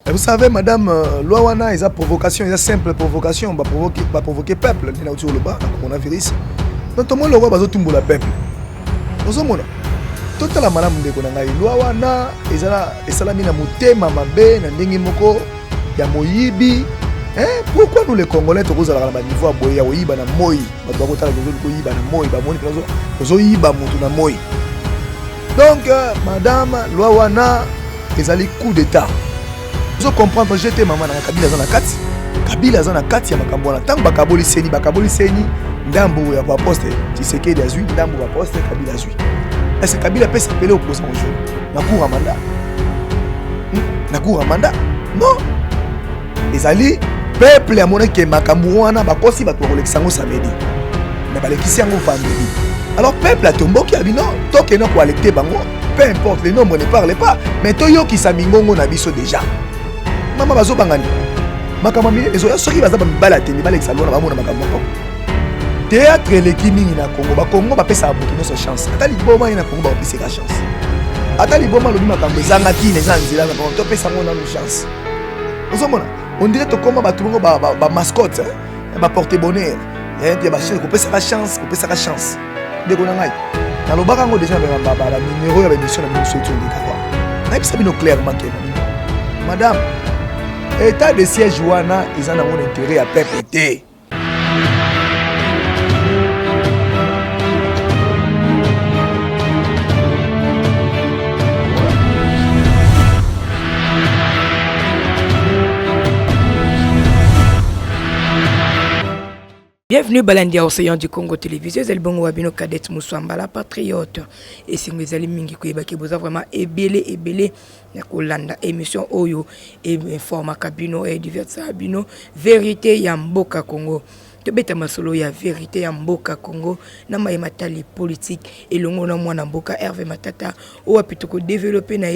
Et vous savez, madame, loi wana, ils ont provocation, ils ont simple provocation, va provoquer peuple, il y a autour le bas, le coronavirus. Donc tout le monde le roi va tout le peuple. Vous avez tout la madame de konanga, loi wana, ils ont la mina mutema mabe, na ndenge moko, ya moyibi. Pourquoi nous les Congolais tous à la niveau à boya oyiba na moi, ba doit kotala kezo ko yiba na moi, ba moni kezo yiba mutu na moi. Donc madame, loi wana, ils ont coup d'état. Vous comprenez, j'étais maman na Kabila zana kati. Kabila zana kati ya makambo na tango bakaboli seni ndambo ya poste Tshisekedi azui ndambo ya poste Kabila azui. Est-ce que Kabila peut s'appeler opposant au jeu? Na cour à mandat. Na cour à mandat? Non. Les alliés peuple a monnaie que makambo wana bakosi ba to koleksango samedi. Na balekisi yango vendredi. Alors peuple a tombo ki abino to ke na ko alecter bango. Peu importe le nombre ne parle pas, mais to yo ki samingongo na biso déjà. Maman bazo bangani makambo mili ezo soki baza bambala te mibala exalona bamona makambo ko théâtre eleki mingi na Congo ba Congo ba pesa butu no chance ata liboma ina Congo ba pesa chance ata liboma lobi makambo ezanga kine za nzela ba to pesa ngona no chance ozomona on dirait to koma ba tulungo ba mascotte ba porter bonheur ya ba chance ko pesa chance de kona ngai na lobaka ngo déjà ba numéro ya ba émission na biso to ndika kwa na pesa bino clairement que madame état de siège wana ils en ont intérêt à perpétuer. Bienvenue Balandia Océan du Congo Télévisé, Zelbongo Wabino Cadet Moussamba, la patriote. Et si vous allez mingi qui vous a vraiment ébélé, na kolanda émission Oyo et format Kabino et diversa Abino, vérité ya mboka Congo. Tobeta masolo ya vérité ya mboka Congo, na matali politique et longo na mwana mboka Hervé Matata, ou apitoko développer na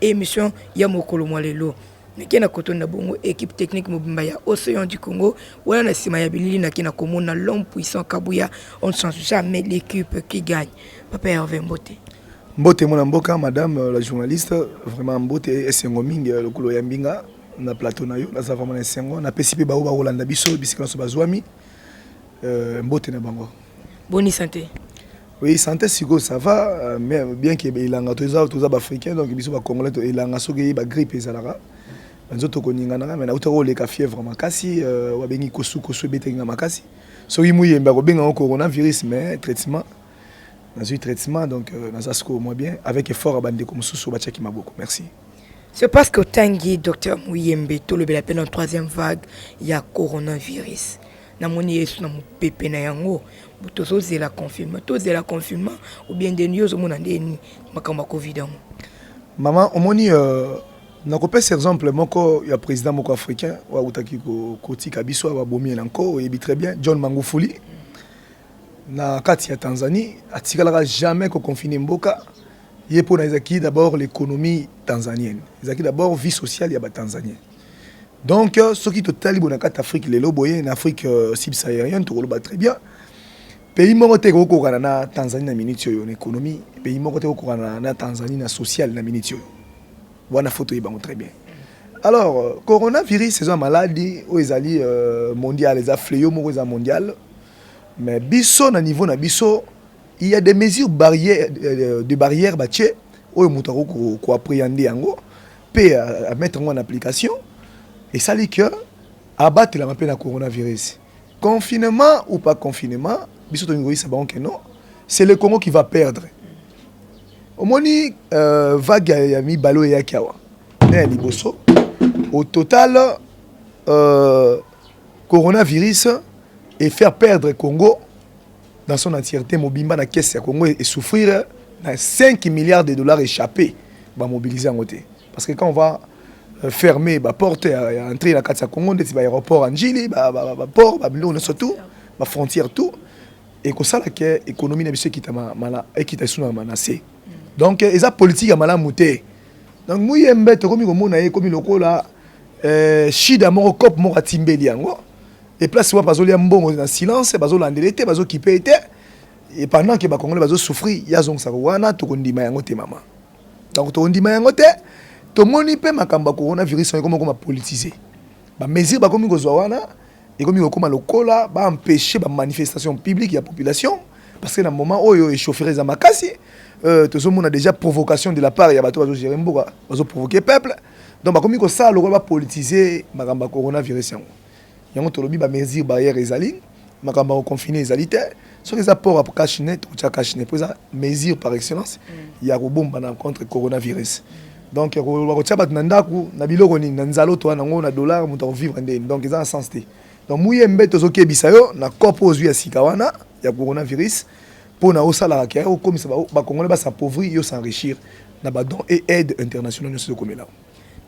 émission ya mokolo mwalelo. Nakena kotonda bongo équipe technique mobimba ya Océan du Congo wala na sima ya bilili nakena komona l'homme puissant Kabuya, on ne change jamais l'équipe qui gagne. Papa Hervé Mbote. Mbote mona mboka madame la journaliste vraiment Mbote esengo mingi lokolo ya mbinga na plateau na yo na za vraiment esengo na pesipe ba ba Rolanda biso bisika so bazwami Mbote na bango. Bonne santé. Oui, santé sigo ça va mais bien que ilanga tous africains donc biso ba congolais to ilanga soki ba grippe ezalaka. Nzoto koningana mais na utako le fièvre makasi wabengi kosu betenga makasi so imuyemba ko benga coronavirus mais traitement donc nazasko moi bien avec effort bande comme sous bachaki maboko merci. C'est parce que tangi docteur Muyembe to le la peine en troisième vague il y a coronavirus na moni yesu na pepe na yango butozo zela confinement ou bien de news au monde ndeni makamba covid maman omoni nakopesa exemple moko ya président moko africain wa utaki ko kotika biso wa bomi elanko et très bien John Magufuli na kati ya Tanzanie atikala jamais ko confiner mboka yepo na ezaki d'abord l'économie tanzanienne ezaki d'abord vie sociale ya ba tanzanien donc ce qui totali bona kati Afrique lelo boye na Afrique subsaharienne to ba très bien pays moko te ko kokana na Tanzanie na minitio yo économie pays moko te ko kokana na Tanzanie na social na minitio voilà photo est très bien. Alors coronavirus c'est une maladie où ils allaient mondial les affléaux mondial mais biso na niveau na biso il y a des mesures barrières de barrières baché où mutaro ko appréhender yango pe à mettre en application et ça dit que abattre la mappe na coronavirus confinement ou pas confinement biso to ngoyi ça bon que non c'est le Congo qui va perdre. Omoni vague ya mi balo ya kiawa na liboso au total coronavirus et faire perdre Congo dans son entièreté mobimba na caisse ya Congo et souffrir na 5 milliards de dollars échappés ba mobiliser en côté parce que quand on va fermer ba porte à entrer la carte ya Congo des aéroports en Njili ba port ba bilo surtout ba frontière tout et que ça la que économie na biso qui ta mala et qui ta suna menacé. Donc ils ont politique à malamouté. Donc Muyembe to komi komona ye komi lokola shida moko cop moko timbeli yango et place wa bazolia mbongo na silence bazolandelete bazokipete et pendant que ba congolais bazosouffrir ya zong sa wana to kondima yango te mama. Donc to kondima yango te tomoni pe makamba coronavirus on comme politiser ba mesure ba komi kozwa wana et comme kokoma lokola ba empêcher ba manifestation publique ya population parce que dans moment oyo échaufferez za makasi tout ce monde a déjà provocation de la part ya bato bazo gérer mboka bazo provoquer peuple donc ba komi ko ça lokola ba politiser makamba coronavirus yango tolobi ba mesure barrière ezali makamba ko confiner ezali te so que ça pour à cachinet ou tcha cachinet pour ça mesure par excellence ya ko bomba na contre coronavirus. Donc ko bat na ndaku na biloko ni na nzalo to na ngo na dollar muta vivre ndeni donc ils ont sens té donc muye mbeto zo kebisa yo na kopo ozwi ya sikawana ya coronavirus pour na osala ka o comme ça ba congolais ba s'appauvrir yo s'enrichir na ba don et aide internationale no so comme là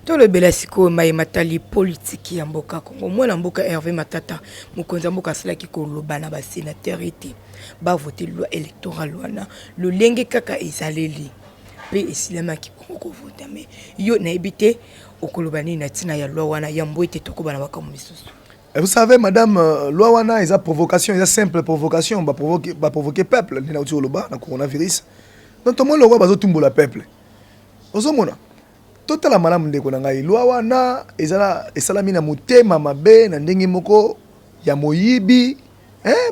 to le belasiko mai matali politique ya mboka Kongo mwana mboka Hervé Matata mokonza mboka sala ki ko lobana ba sénateur été ba voter loi électorale wana le lenge kaka ezaleli pe esilama ki ko voter mais yo na ebité okolobani na tina ya loi wana ya mboite to ko bana bakamu misusu. Vous savez madame loi wana eza provocation eza simple provocation ba provoquer peuple ni na uti oloba na coronavirus donc tout le monde bazo tumbola peuple ozomona totala malamu ndeko na ngai loi wana ezala esalami na motema mabe na ndenge moko ya moyibi.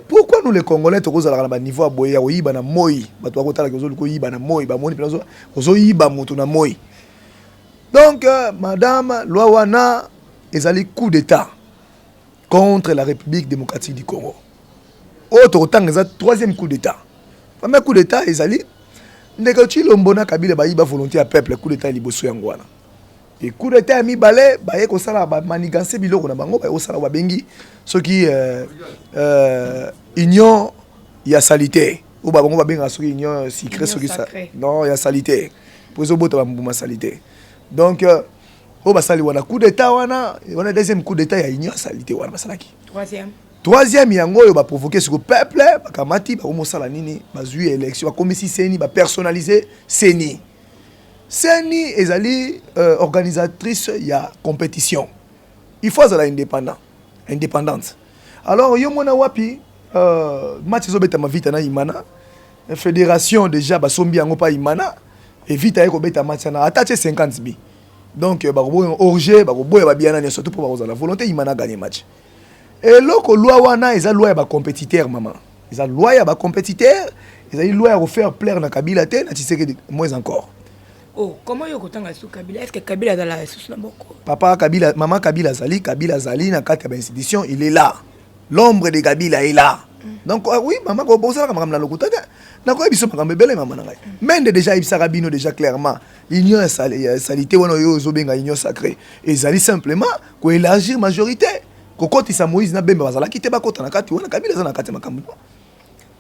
Pourquoi nous les Congolais tokozala na ba niveau ya boya oyiba na moi bato bakotala kozo liko yiba na moi ba moni penazo kozo yiba moto na moi. Donc madame loi wana ezali coup d'état contre la République démocratique du Congo. Autre temps ça troisième coup d'état. Premier coup d'état ezali ndeko Chilombona Kabila ba yiba volonté à peuple coup d'état liboso yangwana. Et coup d'état mi balé ba yeko sala ba maniganse biloko na bango ba osala ba bengi ce qui union ya salité ou ba bango ba benga ce qui union secret ce qui ça non ya salité pour zo bota ba mbuma salité donc o ba sali wana coup d'état wana deuxième coup d'état ya union salité wana basalaki troisième yango yo ba provoquer ce peuple ba kamati ba ko sala nini ba zui élection ba komisi seni ba personnaliser seni Seni ezali organisatrice ya compétition. Il faut être indépendante. Alors yo mona wapi match zo beta ma vita na imana fédération déjà ba sombi yango pa imana et vita eko beta match na attaché 50 bi. Donc ba ko boyo orger ba ko boyo ba biana ne surtout pour ba la volonté imana gagner match. Et loko loi wana eza loi ya ba compétiteur maman. Eza loi ya ba compétiteur, eza loi ya faire plaire na Kabila te na Tshisekedi moins encore. Oh, comment yo kotanga sous Kabila? Est-ce que Kabila dans la sous Namboko? Papa Kabila, maman Kabila Zali na carte d'institution, il est là. L'ombre de Kabila est là. Donc oui, maman ko bosa ka makam na lokuta. Na ko biso makam bebele maman na ngai. Mende déjà Ibsa Rabino déjà clairement. Union salité wana yo zo benga union sacrée. Et Zali simplement ko élargir majorité. Ko kotisa Moïse na bemba bazala kite ba kota na kati wana Kabila za na kati makam.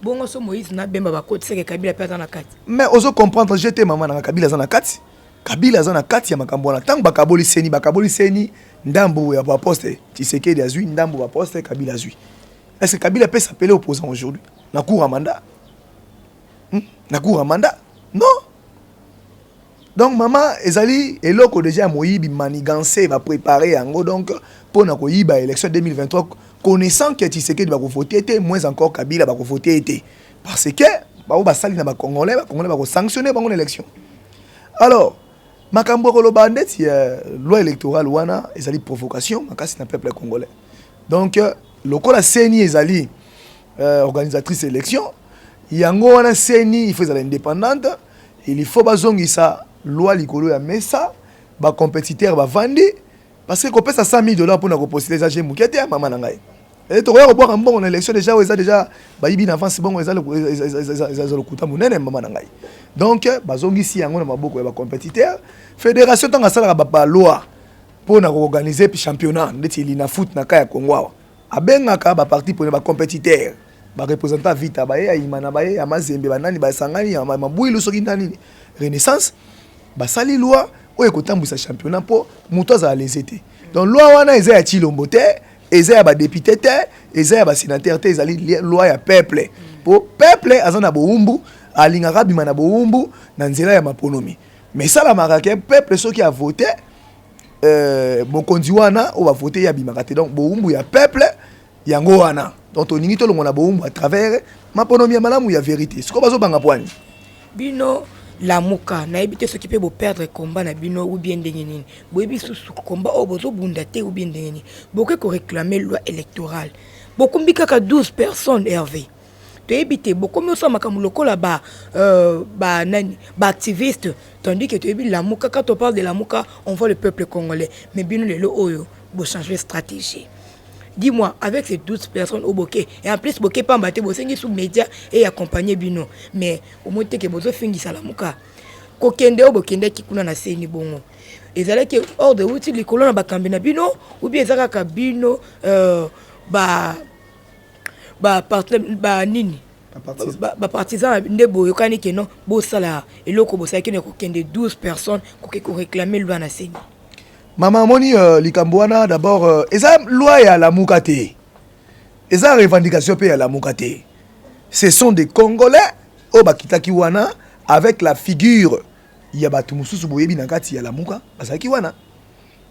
Bongo so Moïse na bemba ba koti seke Kabila pesa na kati. Mais ozo comprendre j'étais maman na Kabila za na kati. Kabila za na kati ya makambo na tang bakaboli seni ndambo ya ba poste Tshisekedi azui ndambo ba poste Kabila azui. Est-ce que Kabila peut s'appeler opposant aujourd'hui na cour à mandat? Na cour à mandat? Non. Donc maman ezali eloko déjà moyibi manigancé va préparer yango donc pour na koyiba élection 2023 connaissant que Tshisekedi va voter était moins encore Kabila va voter était parce que ba sali na ba congolais va sanctionner bango l'élection. Alors makambo ko loba ndeti loi électorale wana ezali provocation makasi na peuple congolais. Donc lokola seni ezali organisatrice élection yango wana seni il faut être indépendante, il faut bazongisa loi likolo ya mesa ba compétiteur ba vandi parce que ko pesa $100,000 pour na ko postuler za jemu kete mama na ngai. Et to ko boire bon élection déjà déjà ba yibi na avance bon ezali le kuta munene mama na ngai. Donc bazongisi yango na maboko ya ba compétiteur fédération tanga sala ba loi pour na organiser championnat ndeti lina foot na kaya Kongo abenga ka ba parti pour ba compétiteur ba représentant vita ba ya imana ba ya mazembe banani ba sangani ya mabwilu soki nani renaissance ba sali loi o ekotambisa championnat pour muto za les été. Donc loi wana eza ya Chilombo te, eza ya ba député te, eza ya ba sénateur te, ezali loi ya peuple. Pour peuple azana boumbu alingaka bima na boumbu na nzela ya maponomi. Mais ça la marake peuple ceux qui a voté mokonzi wana o va voter ya bima kate. Donc boumbu ya peuple yango wana. Donc on ningito longo na boumbu à travers maponomi ya malamu ya vérité. Ce ko bazo banga poani. Bino la muka na ebite ce qui peut vous perdre combat na bino ou bien ndengeni boyebi sous combat o bozo bundate ou bien ndengeni beaucoup ko réclamer loi électorale beaucoup mbika 12 personnes Hervé to ebite beaucoup mi osama ka lokola ba nani ba activiste tandis que to ebi la muka quand on parle de la muka on voit le peuple congolais mais bino lelo oyo bo changer stratégie. Dis-moi, avec ces 12 personnes au bokeh, et en plus, bokeh pas mbaté, bosengi sous médias et accompagner bino. Mais au moins, que bozo fingi salamuka. Kokende au bokende qui kuna na seni bongo. Et ça que hors de outil, les colons na kambina bino, ou bien ça bino, nini. Partisan ndebo yokani ke non, bo sala, et loko bo sa kene kokende 12 personnes, ko réclamer loi na seni. Maman moni likambouana d'abord eza loi ya la mukate. Eza revendication pe ya la mukate. Ce sont des Congolais au bakitaki wana avec la figure ya batu mususu boyebi na kati ya la muka basaki wana.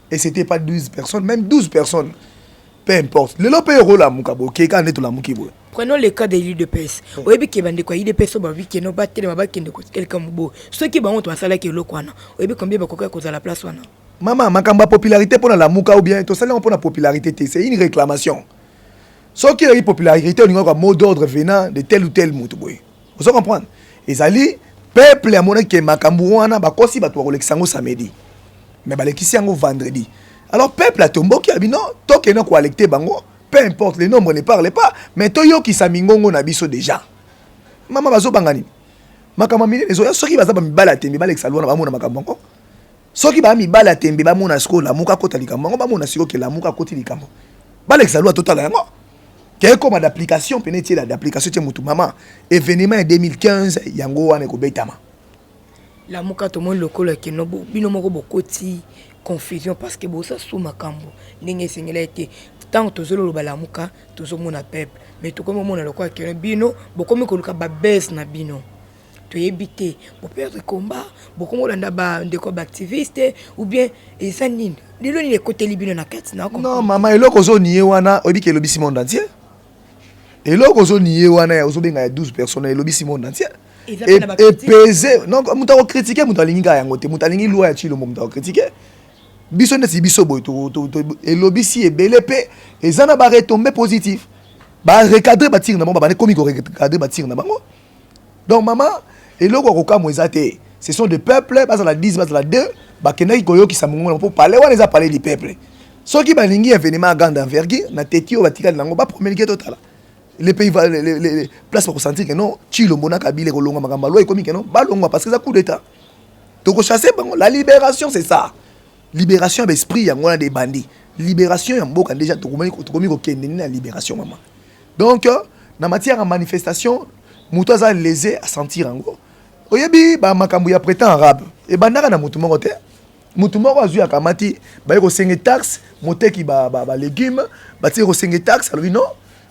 Et c'était pas 12 personnes, même 12 personnes. Peu importe. Le lope ro la muka bo ke kan eto la muki bo. Prenons le cas de l'UDPS. Oyebi ke bande kwa UDPS ba wi ke no batele mabakende ko quelqu'un mubo. Ceux qui ba on to asala ke lokwana. Oyebi combien ba koka ko za la place wana. Maman, makamba popularité pour la muka ou bien tout ça pour la popularité, c'est une réclamation. Ce qui est popularité, on a un mot d'ordre venant de tel ou tel moutouboy. Vous comprenez? Et ça dit, peuple a monnaie que makambouana ba kosi ba to koleksango samedi. Mais ba lekisiango vendredi. Alors peuple a tombo qui a dit non, to ke no ko électer bango, peu importe le nombre ne parle pas, mais to yo ki samingongo na biso déjà. Maman bazo bangani. Makamba mine les oya ceux qui baza ba mibala tembe ba leksalwa na ba mona makambongo. Soki ba mibala tembe ba mona sko la muka kota likambo ba mona siko ke la muka koti likambo ba lexa loi total yango ke comme d'application peneti la d'application te mutu mama événement en 2015 yango wana ko betama la muka to mon lokolo ke no bino moko bokoti confusion parce que bosa sous makambo ndenge sengela été tant tozolo ba la muka tozo mona peuple mais to comme mona lokwa ke bino bokomi ko luka ba baisse na bino. Tu es habité pour perdre combat, beaucoup de gens activistes ou bien et ça n'est les côtés libéraux na carte non maman et loko zo nié wana obi ke lobby monde entier et loko zo nié wana ozo benga 12 personnes et lobby monde entier et pesé non muta critiquer muta linga yango te muta lingi loi ya chilo muta critiquer biso ne si biso boy to et lobby si e belépé et ça na ba retomber positif ba recadrer ba tir na ba komi ko recadrer ba tir na bango donc maman et là ce sont des peuples bas à la 10 bas à la 2 ba kenaki koyo ki samungo pour parler on les a parlé du peuple ceux qui balingi événement à grande envergure na tetio batika nango ba promulguer total les pays les places pour sentir que non chilo mona kabile ko longa makamba loi komi que non ba longa parce que ça coup d'état to ko chasser bango la libération c'est ça libération d'esprit yango na des bandits libération ya mboka déjà to komi ko kende na libération maman donc na matière en manifestation muto aza lésé à sentir en gros oyebi ba makambu ya prétend arabe e bandaka na mutu moko te mutu moko azui akamati ba ko senge taxe moteki ba légumes ba tire ko senge taxe alors non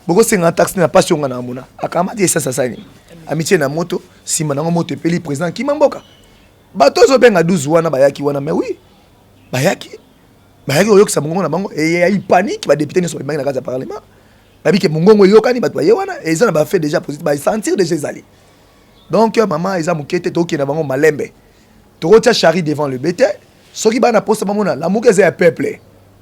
boko senga taxe na passion na mona akamati esa sasani amitié na moto sima na moto epeli président ki mamboka bato zo benga 12 wana bayaki wana mais oui bayaki oyo kisa mongo na bango et il panique ba député ne so benga na casa parlement babi ke mongongo yokani bato ye wana et ça na ba fait déjà positif ba sentir déjà zali. Donc maman ils a mukete to ki na bango malembe to rotia chari devant le bétail soki bana poste ba mona la muka za peuple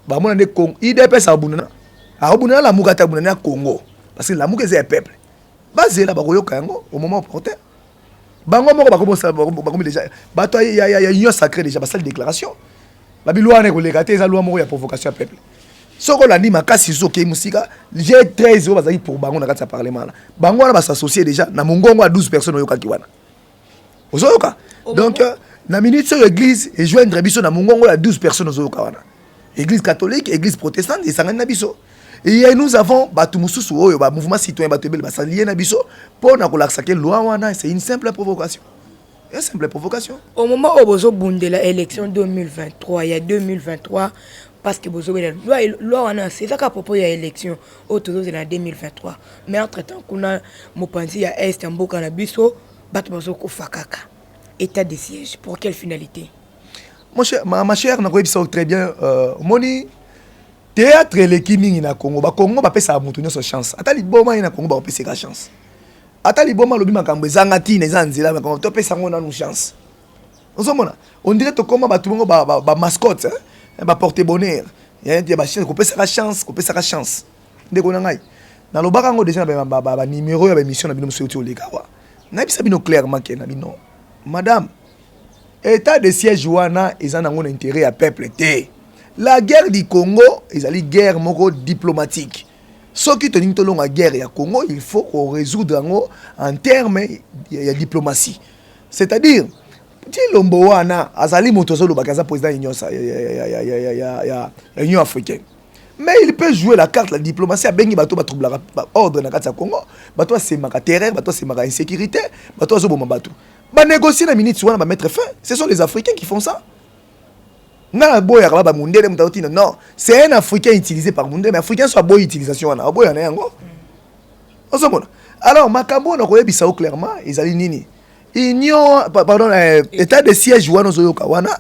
ba mona ne Congo IDPS abunana la muka ta bunana Congo parce que la muka za peuple bazela ba koyoka yango au moment opportun bango moko ba commencer ba déjà bato ya union sacrée déjà ba salle déclaration ba bilwa ne ko lekate za loi moko ya provocation ya peuple soko landi makasi soki musika j'ai 13 euros bazaki pour bango na kati ya parlement bango na ba s'associer déjà na mongongo à 12 personnes oyoka kiwana ozoyoka donc na minute sur l'église et joindre biso na mongongo à 12 personnes ozoyoka wana église catholique église protestante et sangani na biso et nous avons batu mususu oyo ba mouvement citoyen batu bel ba s'allier na biso pour na kolaksa ke loi wana c'est une simple provocation. Une simple provocation. Au moment où bozo bundela élection 2023 il y a 2023 parce que bozo loi wana c'est ça qu'à propos de l'élection au tozo en 2023 mais entre temps kuna mopanzi ya est mboka na biso bat bozo ko fakaka état de siège pour quelle finalité? Ma chère na koyebisa très bien moni théâtre l'équipe na Congo ba Congo ba pesa mutu nyoso chance atali boma na Congo ba pesa chance atali boma lobi makambo ezanga tina ezanzela makambo to pesa ngona nu chance On dirait que comment tout le monde ba mascotte, ba porter bonheur. Il y a des machines qu'on peut sa chance, Ndeko na ngai. Na lobaka ngo déjà ba numéro ya émission na bino msoti olekawa. Na bisa bino clairement que na bino. Madame, état de siège wana ezana ngo intérêt à peuple té. La guerre du Congo, ezali guerre moko diplomatique. Ce qui toni tolonga guerre ya Congo, il faut qu'on résoudre ngo en termes de diplomatie. C'est-à-dire ti lombo wana azali motozo lo bakaza président Union africaine. Mais il peut jouer la carte la diplomatie a bengi bato ba trouble ordre na kati ya Congo, bato c'est maka terreur, bato c'est maka insécurité, bato zo bomba bato. Ba négocier na minute wana ba mettre fin. Ce sont les Africains qui font ça. Na boya ba mundele mutaotina non, c'est un Africain utilisé par mundele mais Africain soit boy utilisation wana, boya na yango. Osomona. Alors makambo na koyebisa clairement ezali nini? Union, pardon, état de siège wana zoyoka wana.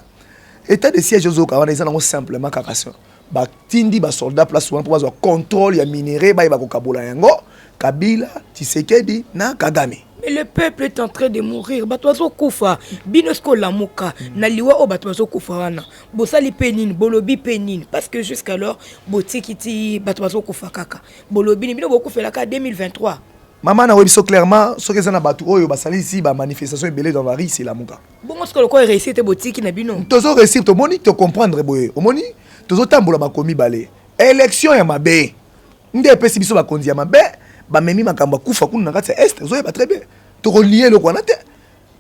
État de siège zoyoka wana ezana simplement kakasio. Ba tindi ba soldat place wana pour avoir contrôle ya minerai ba ko kabola yango. Kabila, Tshisekedi na Kagame. Mais le peuple est en train de mourir. Batoazo kufa, binosko lamuka, na liwa o batoazo kufa wana. Bosali penine, bolobi penine parce que jusqu'alors botikiti batoazo kufa kaka. Bolobi ni bino boku felaka 2023. Maman na webiso clairement ce que ça na batu oyo basali ici ba manifestation belé dans la rue c'est lamuka. Bongo ce que le quoi réussite botiki na bino. Tozo réussir to moni te comprendre boye. Omoni tozo tambola makomi balé. Élection ya mabe. Nde pesi biso ba kondi ya mabe. Ba memi makamba kufa kuna ngati est zo ba très bien to relier le kwana te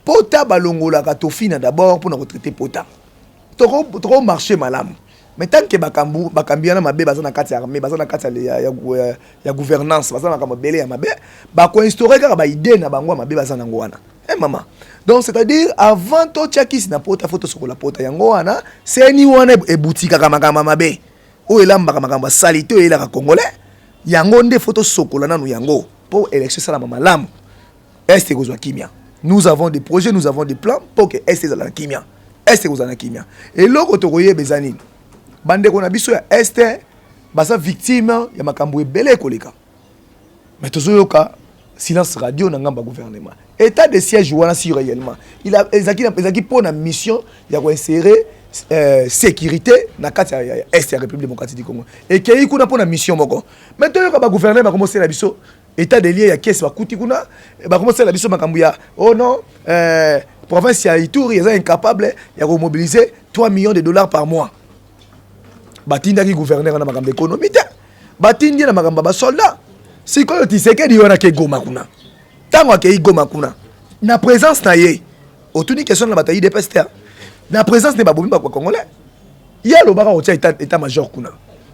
pota balongola ka to fina d'abord pour na retraiter pota to marcher malam mais tant que bakambiana mabe bazana kati armée bazana kati ya gouvernance bazana kama belé ya mabe ba ko instaurer ka ba idée na bango mabe bazana ngwana maman donc c'est-à-dire avant to chakisi na pota photo sokola pota yango wana c'est ni wana e boutique kama mabe o elamba kama salité o elaka congolais yango nde photo sokola nanu yango pour élection sala malamu est kozwa kimia. Nous avons des projets, nous avons des plans pour que est la kimia. Est kozana kimia. Et loko to koye bezanini. Bande ko na biso ya est basa victime ya makambo ebele koleka. Mais tozoyoka silence radio na ngamba gouvernement. État de siège wana si réellement. Il a ezaki pour na mission ya ko insérer sécurité na kati ya est ya République démocratique du Congo. Et kei kuna pour na mission moko. Mais toyoka ba gouvernement ba commencer la biso état de lié ya caisse ba kuti kuna ba commencer la biso makambo ya oh non province ya Ituri est incapable ya mobiliser 3 millions de dollars par mois. Batinda ki gouverneur na makambo économie te. Batindi na makambo ba soldat. Si ko Tshisekedi wana ke Goma kuna. Tango ke Goma kuna. Na présence na ye. Otuni question na bataille de peste. Na présence ne ba bomi ba congolais. Ya lo baka otia état major kuna.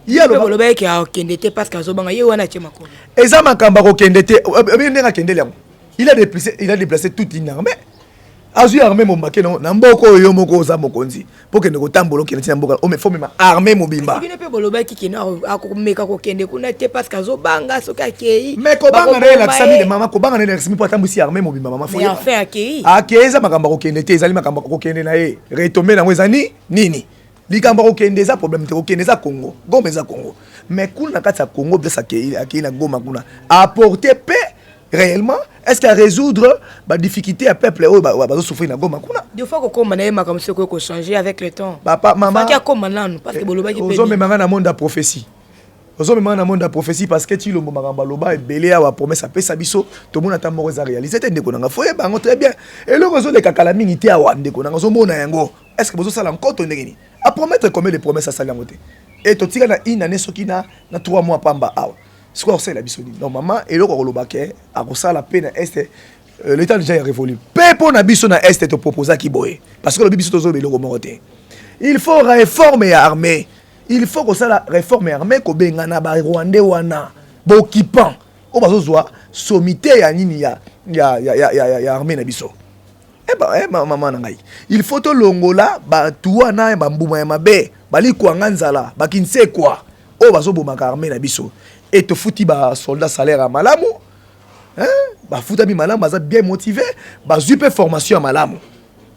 Ya lo baka ki a kendete parce que azobanga ye wana chema kuna. Eza makamba ko kendete. Ndenga kendele yango. Il a déplacé toute une armée. Azu armée mombake na mboko yo moko za mokonzi. Pour que ne kotambolo ki na mboka. O me faut même armée mobimba. Ibine pe boloba ki kina akomeka ko kende kuna te parce que azobanga soka kei. Mais ko banga na la sami de mama ko banga na la sami pour tambusi armée mobimba mama faut. Mais enfin kei. Akeza makamba ko kendete ezali makamba ko kende na ye. Retomber na mwezani nini? Likamba ko kende za problème te ko kende za Congo. Goma za Congo. Mais kuna kati ya Congo blessa kei akina Goma kuna. Apporter paix réellement est-ce qu'à résoudre la difficulté à peuple va souffrir na Goma kuna deux fois qu'on manaye comme ce qu'on changer avec le temps papa maman pas comme maintenant parce que boloba ki ozo memanga na monde de prophétie ozo memanga na monde de prophétie parce que tu lo mbanga loba ebelé a promesse apesa biso to mona ta moko za réaliser te ndeko nanga foye bango très bien et le réseau de kakala mingi te awa ndeko nanga zo mona yango est-ce que bozo sala encore to ndengeni à promettre combien de promesses à sala ngote et to tika na une année soki na 3 mois pamba awa. Ce qu'on sait la bisoni normalement et le kolobake a ça la peine est l'état déjà révolu pepo na biso na est te proposer ki boye parce que le biso tozo belo moroté il faut réformer armée il faut que ça la réforme armée ko benga na ba rwandais wana bokipan o bazozwa sommité ya nini ya armée na biso maman ngai il faut to longola ba tuwa na ba mbuma ya mabe bali kwanga nzala bakinse kwa o bazobomaka armée na biso et te fouti ba soldat salaire à malamu hein ba fouta bi malamu baza bien motivé ba zupe formation à malamu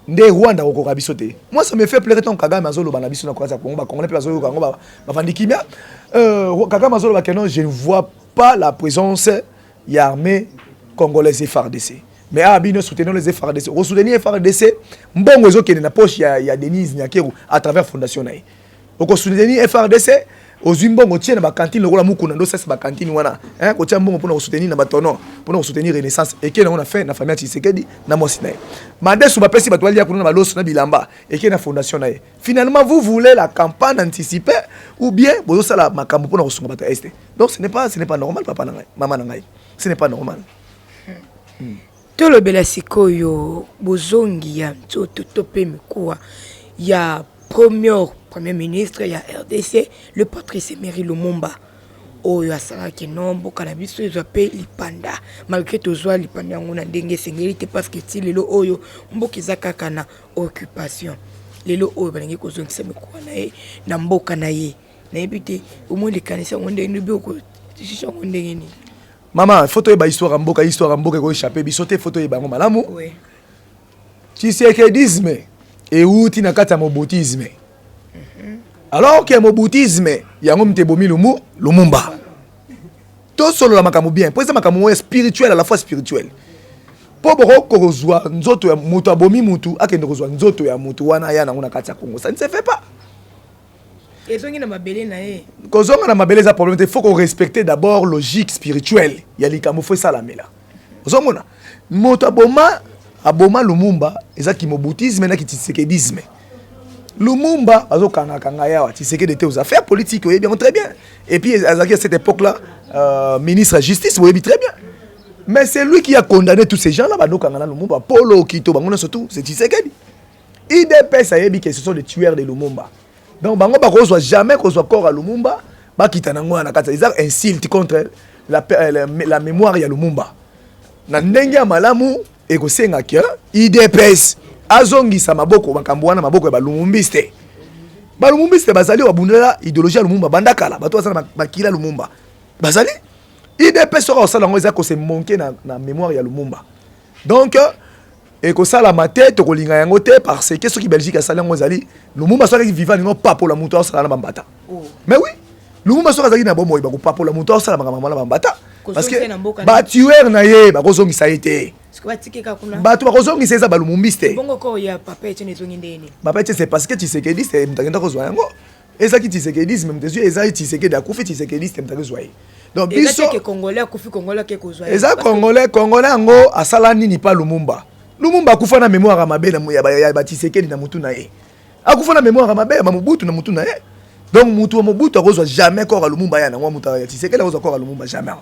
nde Rwanda ko kabisote moi ça me fait plaisir ton Kagame azolo bana biso na kwasa Congo ba Congolais pe azolo Congo ba vandikimia Kagame azolo ba kenon je ne vois pas la présence ya armée congolaise FARDC mais abino soutenir les FRDC o soutenir FRDC mbongo ezokende na poche ya Denise Nyakeru à travers fondation nae o soutenir FRDC ozwi mbongo tie na ba cantine lokola mukuna ndo sasa ba cantine wana ko tia mbongo pona ko soutenir na batono pona ko soutenir Renaissance et que na on fait na famille Tshisekedi na mosi nae mandesu ba pesi batwali ya kuna na baloso na bilamba et que na fondation nae finalement vous voulez la campagne anticipée ou bien bozo sala makambo pona ko sunga bata este donc ce n'est pas normal papa na ngai mama na ngai ce n'est pas normal. Tolobela sikoyo bozongi ya nzoto tope mikuwa ya premier ministre ya RDC le Patrice Emery Lumumba oyo asalaki nombo kana biso ezwa pe lipanda malgré tozwa lipanda yango na ndenge sengeli te parce que ti lelo oyo mboka eza kaka na occupation lelo oyo balingi kozongisa mikuwa na ye na mboka na ye nayebi te omoi likanisa ngo ndenge ndebi okoshisha ngo ndenge nini. Maman, photo est histoire mboka ko échappé bisoté photo est bango malamu. Oui. Tshisekedisme et outi na kata mobutisme. Alors que mobutisme yango mtebomi Lumumba. Tout solo la makamu bien. Pour ça makamu spirituel à la fois spirituel. Po boko kozwa nzoto ya mutu abomi mutu akende kozwa nzoto ya mutu wana ya na kata Congo. Ça ne se fait pas. Et zongi na mabele na ye. Kozonga na mabele za problème, il faut qu'on respecte d'abord logique spirituelle. Ya likamu fo ça la mela. Ozomona. Moto aboma Lumumba ezaki mobutisme na ki tshisekedisme. Lumumba azokanga kanga yawa Tshisekedi était aux affaires politiques, oui bien très bien. Et puis à cette époque-là ministre de la justice, oui très bien. Mais c'est lui qui a condamné tous ces gens-là badokanga Lumumba, Polo Kito bango surtout, c'est Tshisekedi. IDP ça yebi que ce sont des tueurs de Lumumba. Donc bango ba kozwa jamais kozwa corps à Lumumba ba kitanango na kata ils insulte contre la mémoire ya Lumumba na ndenge ya malamu e ko senga ke IDPS azongisa maboko makambo wana maboko ya balumumbiste bazali wabundela idéologie ya Lumumba bandakala bato basala makila Lumumba bazali IDPS sera osala ngo ezako se manquer na mémoire ya Lumumba donc et que ça la mate to kolinga yango te parce que ceux qui Belgique a salé ngo zali Lumumba soit vivant non pas pour la muto sala na bambata. Mais oui, Lumumba soit zali na bomo ba ko pas pour la muto sala na bambata parce que ba tueur na ye ba kozongi ça été. Ce que va tikeka kuna. Ba tu ba kozongi c'est ça ba lumumbiste. Bongo ko ya papa et ne zongi ndeni. Papa c'est parce que tu sais que dit c'est mtakenda kozwa yango. Et ça qui tu sais que dit même des yeux ezali tu sais que da kufi tu sais que dit c'est mtakenda donc biso que congolais kufi congolais ke kozwa. Eza congolais ngo asala nini pas Lumumba. Lumumba akufa na mémoire ya mabe ya Tshisekedi na mutu na ye. Akufa na mémoire ya mabe ya Mobutu na mutu na ye. Donc mutu wa Mobutu akozwa jamais corps ya Lumumba ya na mwa mutu ya Tshisekedi akozwa corps ya Lumumba jamais.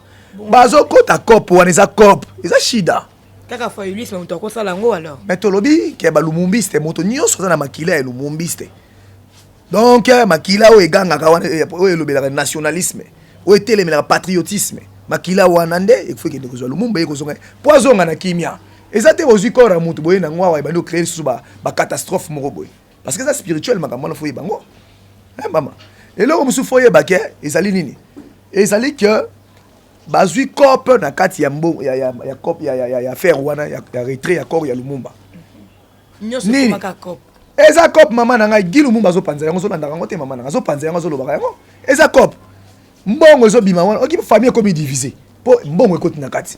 Bazo kota cop wana eza cop, eza shida. Kaka fa Ulysse mutu akosala ngo alors. Mais tolobi ke ba lumumbiste mutu nyonso na makila ya lumumbiste. Donc makila o eganga ka wana o elobela nationalisme, o etelemela patriotisme. Makila wana nde ekufike ndekozwa Lumumba ekozonga poisonga na kimia. Ezate ozwi corps ya mutu boye na ngwa wa bando créer sous ba catastrophe moko boye parce que ça spirituel makambo na foye bango mama eloko musu foye bake ezali nini ezali que bazwi cop na kati ya mbo ya cop ya fer wana ya retrait ya corps ya Lumumba nyoso komaka cop eza cop mama na ngai gi Lumumba zo panza yango zo landa yango te mama na zo panza yango zo lobaka yango eza cop mbongo zo bima wana oki famille comme divisé po mbongo ekoti na kati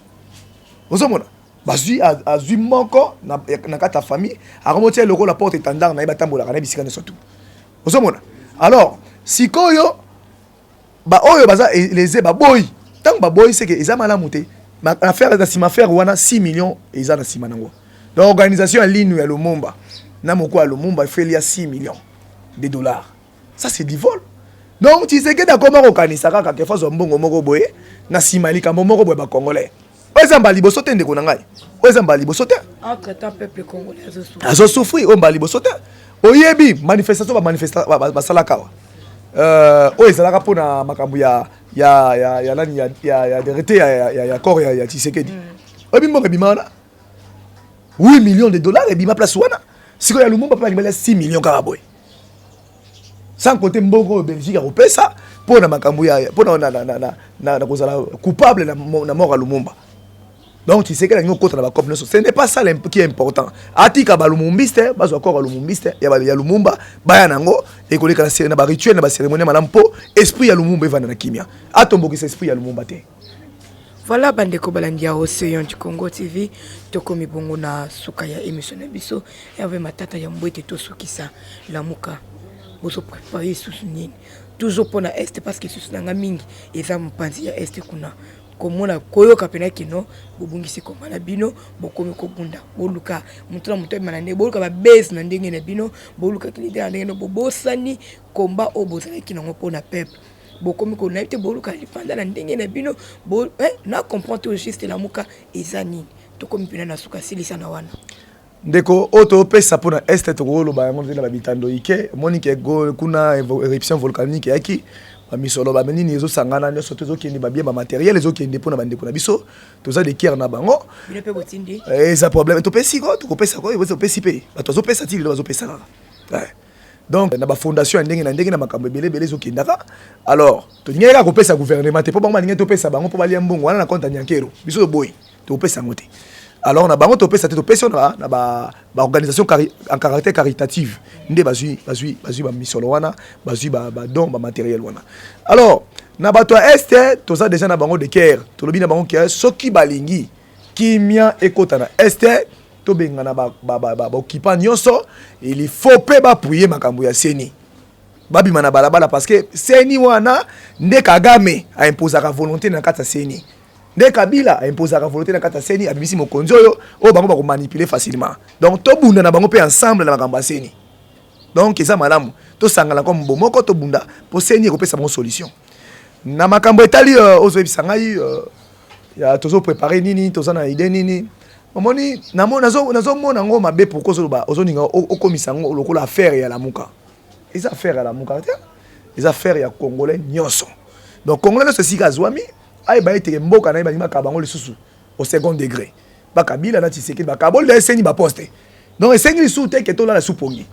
ozomona bazui azui moko na kata famille akomotia loko la porte étendard na batambola kana bisika surtout ozomona alors sikoyo ba oyo baza les ba boy tant ba boy c'est que ils a malamu te ma affaire da sima faire wana 6 millions ils a na sima nango donc organisation en ligne ya Lumumba na moko ya Lumumba fait il y a 6 millions de dollars ça c'est du vol donc tu sais que d'accord ko kanisa kaka ke fazo mbongo moko boye na sima likambo moko boye ba congolais Ozamba liboso te ndeko na ngai. Ozamba liboso te. Entre temps peuple congolais azo souffrir. Ozamba liboso te. Oyebi manifestation ba salaka wa. O ezalaka pona makambu ya nani ya derete ya corps ya Tshisekedi. Oyebi mbongo bimana 8 millions de dollars et bima place wana. Siko ya Lumumba pa ngibela 6 millions kaka boy. Sans compter mbongo Belgique a ça pour na makambu ya pour na kozala coupable na mort à Lumumba. Donc tu sais que nous contre la COP ce n'est pas ça qui est important. Atika ba lumumbiste, ba zo encore lumumbiste, ya Lumumba, ba ya nango et ko leka na ba rituel na ba cérémonie malampo, esprit ya Lumumba va na kimia. Atombo ki esprit ya Lumumba te. Voilà bandeko balandia Océan du Congo TV tokomi bongo na suka ya émission na biso avec matata ya mbwete to sukisa lamuka bozo préparer susu nini toujours pour na est parce que susu nanga mingi eza mpanzi ya est kuna komona koyoka pena kino bobungisi komana bino bokomi kobunda boluka mutuna muto manane boluka ba base na ndenge na bino boluka kilide na ndenge no bobosani komba obozala kinango pona peuple bokomi ko naite boluka lipanda na ndenge na bino na comprendre juste la muka ezani tokomi pena na suka silisa na wana ndeko auto pesa pona est to ko loba yango nzela babitando ike moni ke go kuna éruption volcanique yaki ba misolo ba menini ezo sangana nyoso tozo kende ba bien ba matériel ezo kende pona bandeko na biso toza de kier na bango bino pe botindi ça problème to pesi ko to pesa ko ezo pesi pe ba tozo pesa ti lo zo pesa donc na ba fondation ndenge na makambo belé zo kindaka alors to nyeka ko pesa gouvernement te po bango ndenge to pesa bango po bali mbongo wana na compte nyankero biso boy to pesa ngote alors na bango to pesa na ba organisation en caractère caritative ndé bazui ba misolo wana bazui ba don ba matériel wana alors na bato est to ça déjà na bango de Caire to lobi na bango ke soki balingi kimia ekota na est to benga na ba occupant nyonso il faut pe ba prier makambo ya seni babima na balabala parce que seni wana nde Kagame a imposé la volonté na kata seni nde Kabila a imposé la volonté na kata seni abimisi mokonzi oyo o bango ba ko manipuler facilement donc to bunda na bango pe ensemble na makambo ya seni donc eza malamu to sangala comme bomoko to bunda po seni ko pesa bon solution na makambo etali ozo bisangai ya tozo préparer nini toza na idée nini omoni nazo mona ngo mabe pourquoi zoba ozoninga okomisa ngo lokola affaire ya lamuka eza affaire ya lamuka te eza affaire ya congolais nyonso donc congolais no sika zwami ay ba ete mboka na ibani bango lisusu au second degré ba Kabila na Tshisekedi ba kabol de seni ba poste donc esengi lisusu te ke to la supongi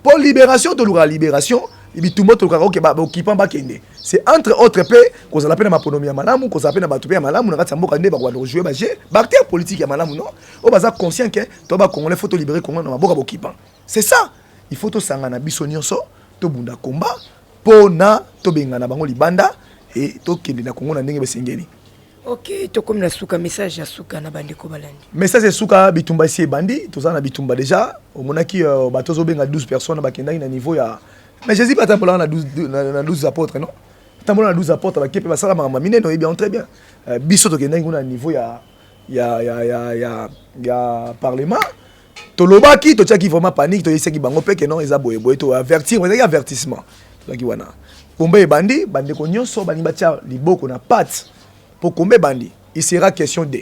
pour libération to lura libération ibitumbo to ka ke ba occupant ba kende c'est entre autres pe ko za la pena maponomi ya malamu ko za pena batupe ya malamu na kati mboka nde ba ko jouer ba jeu ba acteur politique ya malamu non o baza conscient que to ba congolais faut to libérer Congo na maboka ba occupant c'est ça il faut to sanga na biso nyonso to bunda combat pona to benga na bango libanda et to kende na Congo na ndenge besengeli. OK to comme la suka message ya suka na bandeko balandi message ya suka bitumba si bandi to za na bitumba déjà au monaki batozo benga 12 personnes ba kenda na niveau ya mais Jésus pas tambola na 12 apôtres non tambola na 12 apôtres ba kepe ba sala mama mine no bien très bien biso to kenda nguna niveau ya parlement to lobaki to tchaki vraiment panique to yeseki bango peke non eza boye to avertir on avertissement donc wana kombe bandi ko nyonso bani batia liboko na patte pour kombe bandi il sera question de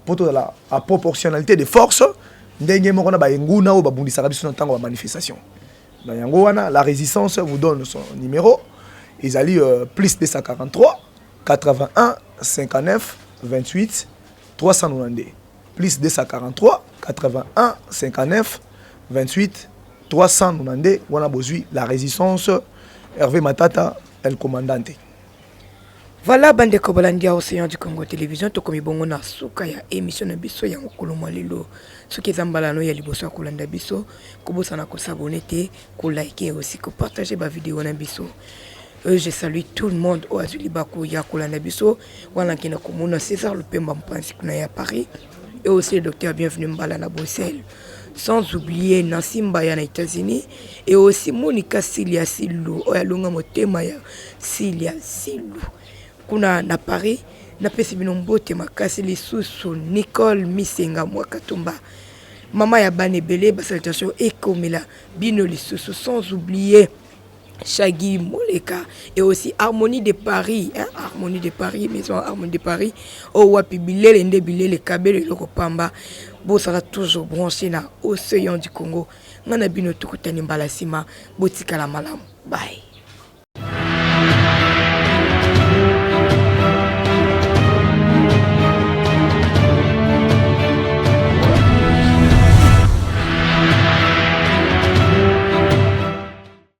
pour toute la proportionnalité des forces ndenge moko na ba nguna o ba bundisaka biso na tango ba manifestation dans yango wana la résistance vous donne son numéro ils allient plus 243 81 59 28 392 plus 243 81 59 28 392 wana bozui la résistance Hervé Matata el commandante. Voilà bandeko balandia Océan du Congo Télévision to komi bongo na suka ya émission na biso ya mokolo malelo soki zambalano ya liboso kolanda biso ko bosana ko s'abonner te ko liker aussi ko partager ba vidéo na biso. Je salue tout le monde au azuli bako ya kolanda biso wana kina komona César Lupemba mpanzi kuna ya Paris et aussi le docteur Bienvenu Mbala na Bruxelles. Sans oublier Nancy Mbaya na États-Unis et aussi Monica Silia Silou oyalunga motema ya Silia Silou kuna na Paris na pesi bino mbote makasi lisusu Nicole Misenga Mwakatumba mama ya banebele ba salutation ekomela bino lisusu sans oublier Shaggy Moleka et aussi Harmonie de Paris Harmonie de Paris maison Harmonie de Paris o wapi bilele nde bilele kabele loko pamba bo sera toujours branché na Océan du Congo ngana bino tukutani mbala sima botika la malamu bye.